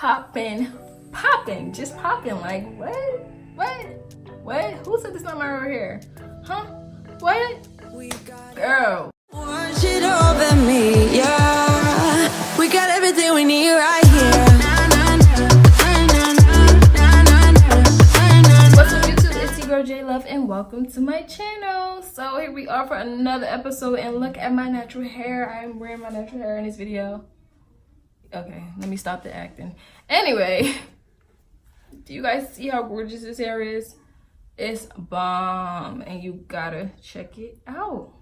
popping, just popping. Like what? Who said this not my real hair? Huh? What? Girl. Wash it over me, yeah. We got everything we need right here. What's up, YouTube? It's your girl Jeelovee, and welcome to my channel. So here we are for another episode, and look at my natural hair. I am wearing my natural hair in this video. Okay, let me stop the acting. Anyway, do you guys see how gorgeous this hair is? It's bomb, and you gotta check it out.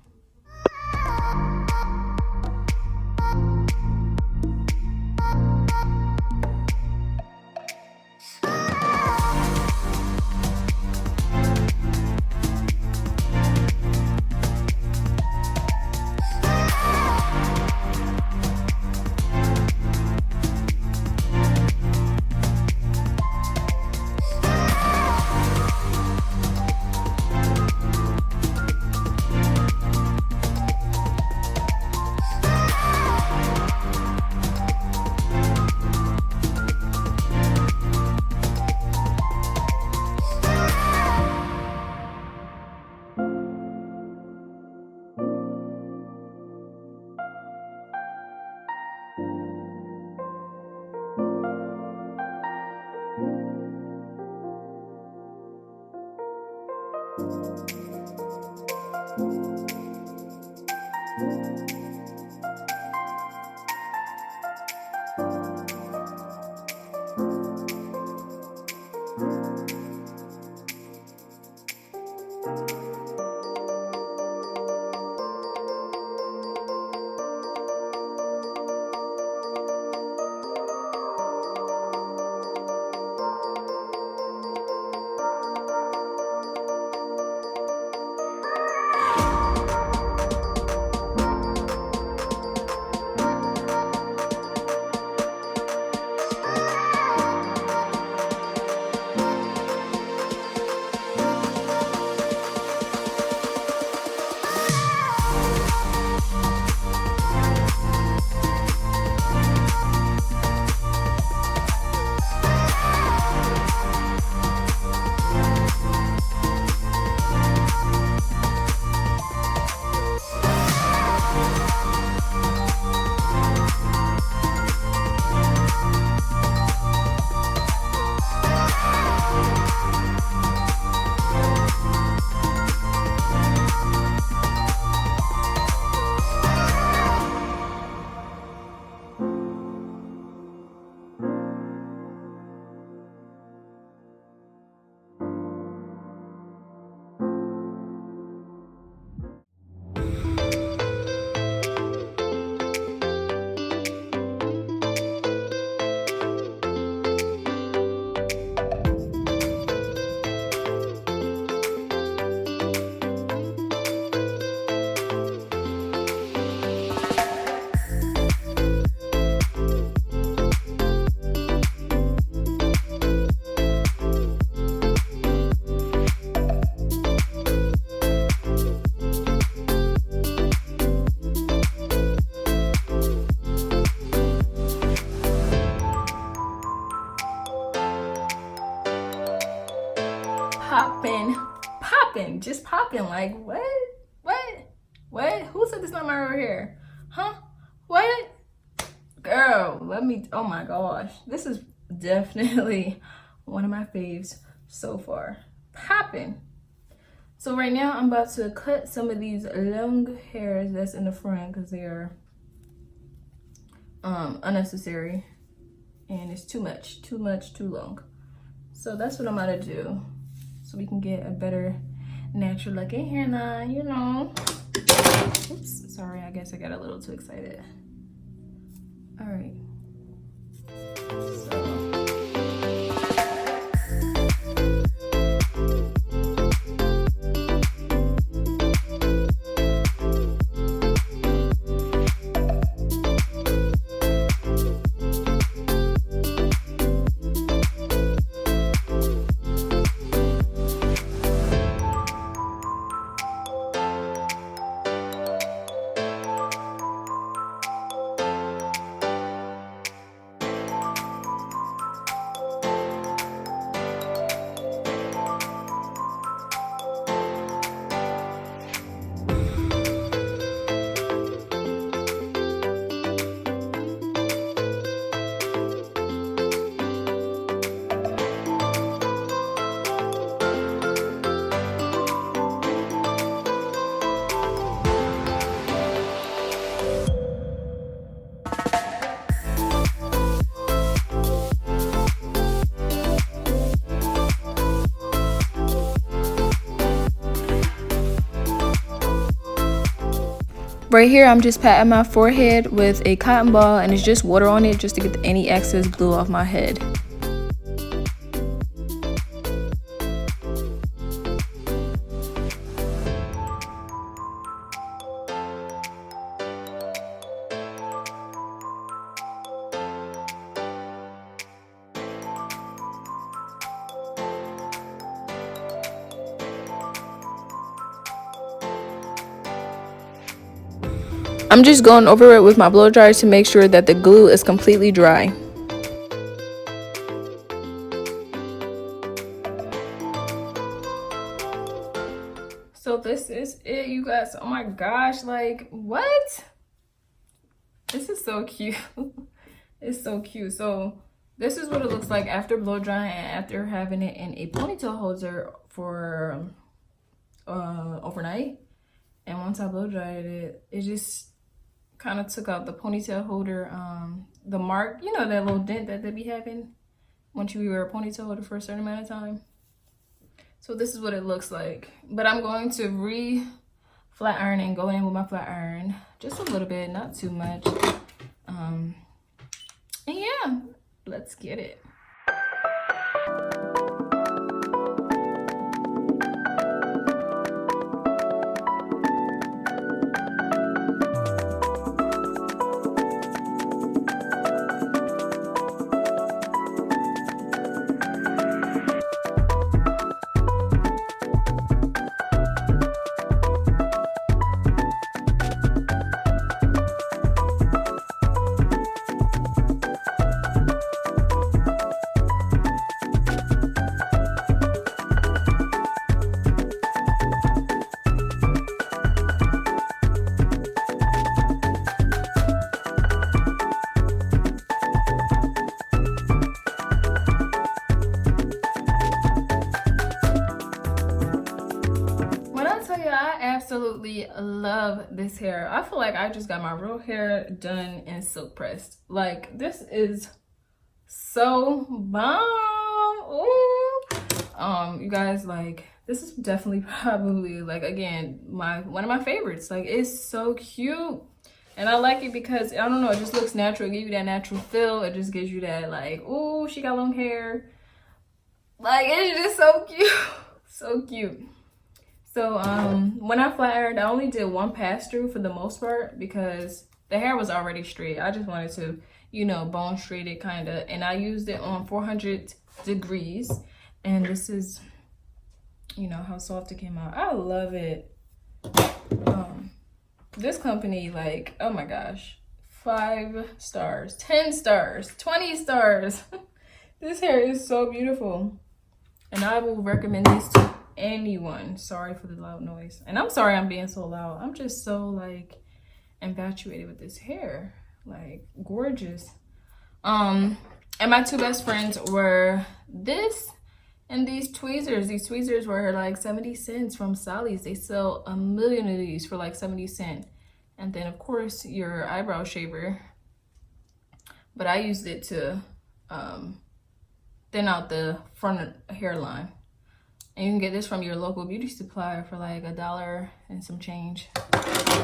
Popping, just popping. Like what? Who said this not my real hair? Huh? What? Girl, oh my gosh. This is definitely one of my faves so far. Popping. So right now I'm about to cut some of these long hairs that's in the front because they are unnecessary and it's too long. So that's what I'm about to do, so we can get a better natural looking hairline, you know. Oops, sorry, I guess I got a little too excited. All right. Right here, I'm just patting my forehead with a cotton ball, and it's just water on it just to get any excess glue off my head. I'm just going over it with my blow dryer to make sure that the glue is completely dry. So this is it, you guys. Oh my gosh, like what? This is so cute. It's so cute. So this is what it looks like after blow drying and after having it in a ponytail holder for overnight. And once I blow dried it, it just kind of took out the ponytail holder, the mark, you know, that little dent that they be having once you wear a ponytail holder for a certain amount of time. So this is what it looks like. But I'm going to flat iron and go in with my flat iron just a little bit, not too much. And yeah, let's get it. I absolutely love this hair. I feel like I just got my real hair done and silk pressed. Like, this is so bomb. Ooh. You guys, like, this is definitely probably, like, again, one of my favorites. Like, it's so cute. And I like it because, I don't know, it just looks natural. It gives you that natural feel. It just gives you that, like, ooh, she got long hair. Like, it's just so cute. So cute. So when I flat ironed, I only did one pass through for the most part because the hair was already straight. I just wanted to, you know, bone straight it kind of. And I used it on 400 degrees. And this is, you know, how soft it came out. I love it. This company, like, oh my gosh, 5 stars, 10 stars, 20 stars. This hair is so beautiful. And I will recommend this to anyone. Sorry for the loud noise. And I'm sorry I'm being so loud. I'm just so, like, infatuated with this hair. Like, gorgeous. And my 2 best friends were this and these tweezers. These tweezers were like 70 cents from Sally's. They sell a million of these for like 70 cents. And then, of course, your eyebrow shaver. But I used it to thin out the front hairline. And you can get this from your local beauty supply for like $1 and some change.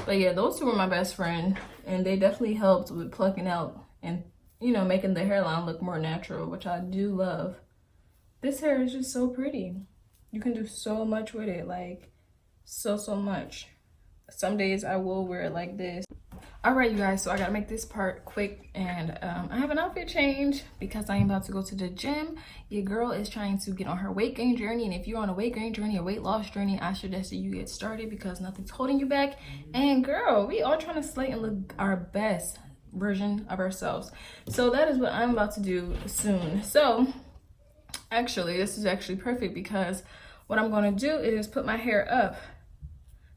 But yeah, those 2 were my best friend. And they definitely helped with plucking out and, you know, making the hairline look more natural, which I do love. This hair is just so pretty. You can do so much with it, like so much. Some days I will wear it like this. All right, you guys, so I gotta make this part quick, and I have an outfit change because I am about to go to the gym. Your girl is trying to get on her weight gain journey, and if you're on a weight gain journey, a weight loss journey, I suggest that you get started because nothing's holding you back. And girl, we all trying to slay and look our best version of ourselves. So that is what I'm about to do soon. So actually, this is actually perfect because what I'm gonna do is put my hair up.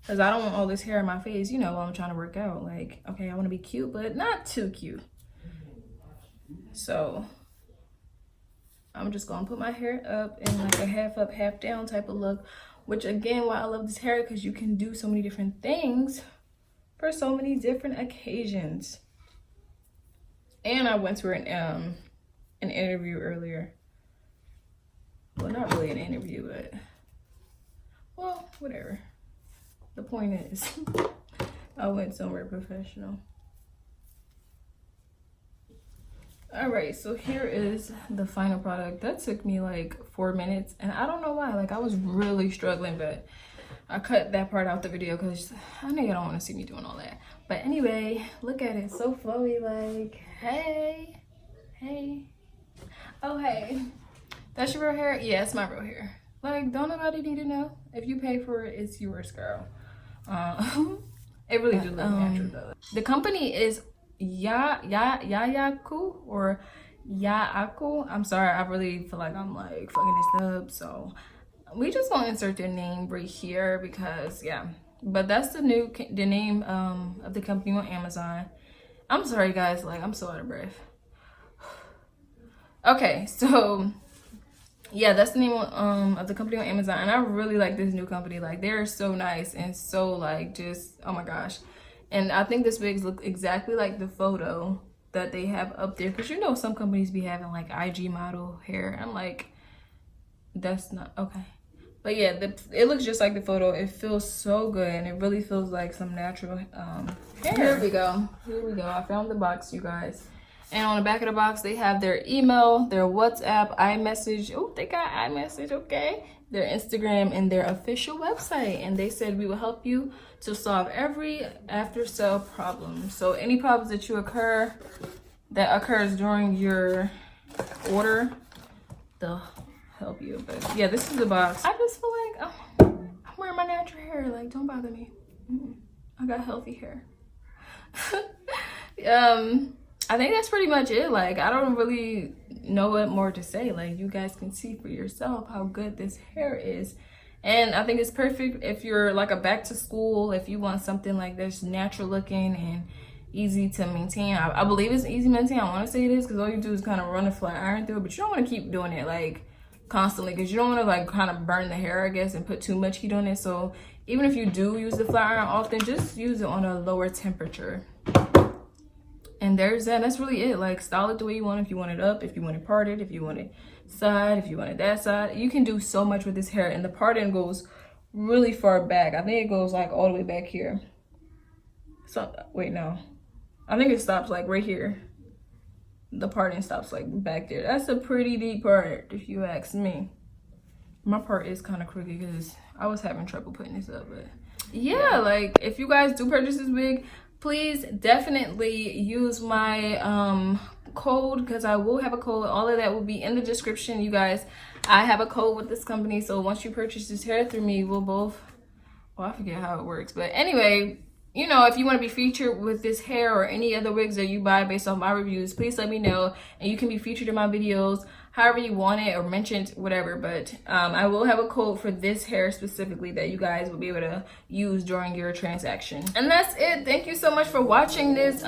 Because I don't want all this hair in my face, you know, while I'm trying to work out. Like, okay, I want to be cute, but not too cute. So I'm just going to put my hair up in like a half up, half down type of look. Which, again, why I love this hair, because you can do so many different things for so many different occasions. And I went to an interview earlier. Well, not really an interview, but, well, whatever. The point is, I went somewhere professional. All right, so here is the final product. That took me like 4 minutes, and I don't know why. Like, I was really struggling, but I cut that part out the video because I know you don't want to see me doing all that. But anyway, look at it, so flowy. Like, hey, oh hey, that's your real hair? Yeah, it's my real hair. Like, don't nobody need to know. If you pay for it, it's yours, girl. It really do look natural though. The company is Yayaku or Yaaku. I'm sorry, I really feel like I'm like fucking this up, so we just gonna insert their name right here because yeah. But that's the name of the company on Amazon. I'm sorry guys, like I'm so out of breath. Okay, so yeah, that's the name of the company on Amazon, and I really like this new company. Like, they're so nice and so like just, oh my gosh. And I think this wigs look exactly like the photo that they have up there, because you know some companies be having like IG model hair. I'm like, that's not okay. But yeah, it looks just like the photo. It feels so good, and it really feels like some natural hair. Here we go. I found the box, you guys. And on the back of the box, they have their email, their WhatsApp, iMessage. Oh, they got iMessage, okay. Their Instagram and their official website. And they said we will help you to solve every after sale problem. So any problems that occurs during your order, they'll help you. But yeah, this is the box. I just feel like, oh, I'm wearing my natural hair. Like, don't bother me. I got healthy hair. I think that's pretty much it. Like, I don't really know what more to say. Like, you guys can see for yourself how good this hair is. And I think it's perfect if you're like a back to school, if you want something like this natural looking and easy to maintain. I believe it's easy to maintain. I want to say it is, because all you do is kind of run a flat iron through it, but you don't want to keep doing it like constantly, because you don't want to like kind of burn the hair, I guess, and put too much heat on it. So even if you do use the flat iron often, just use it on a lower temperature. And there's that. That's really it. Like, style it the way you want. If you want it up, if you want it parted, if you want it side, if you want it that side. You can do so much with this hair. And the parting goes really far back. I think it goes like all the way back here. So wait, no. I think it stops like right here. The parting stops like back there. That's a pretty deep part, if you ask me. My part is kind of crooked because I was having trouble putting this up. But yeah, like, if you guys do purchase this wig, please definitely use my code, because I will have a code. All of that will be in the description, you guys. I have a code with this company, so once you purchase this hair through me, we'll both, well, I forget how it works, but anyway, you know, if you want to be featured with this hair or any other wigs that you buy based on my reviews, please let me know, and you can be featured in my videos however you want it, or mentioned, whatever. But I will have a code for this hair specifically that you guys will be able to use during your transaction. And that's it. Thank you so much for watching this,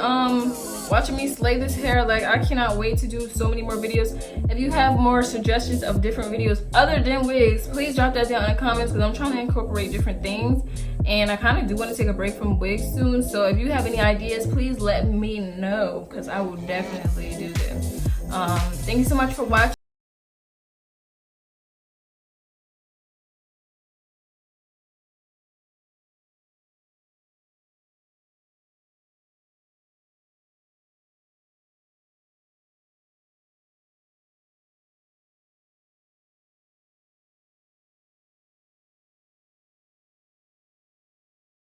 watching me slay this hair. Like, I cannot wait to do so many more videos. If you have more suggestions of different videos other than wigs, please drop that down in the comments, because I'm trying to incorporate different things, and I kind of do want to take a break from wigs soon. So if you have any ideas, please let me know, because I will definitely do this. Thank you so much for watching.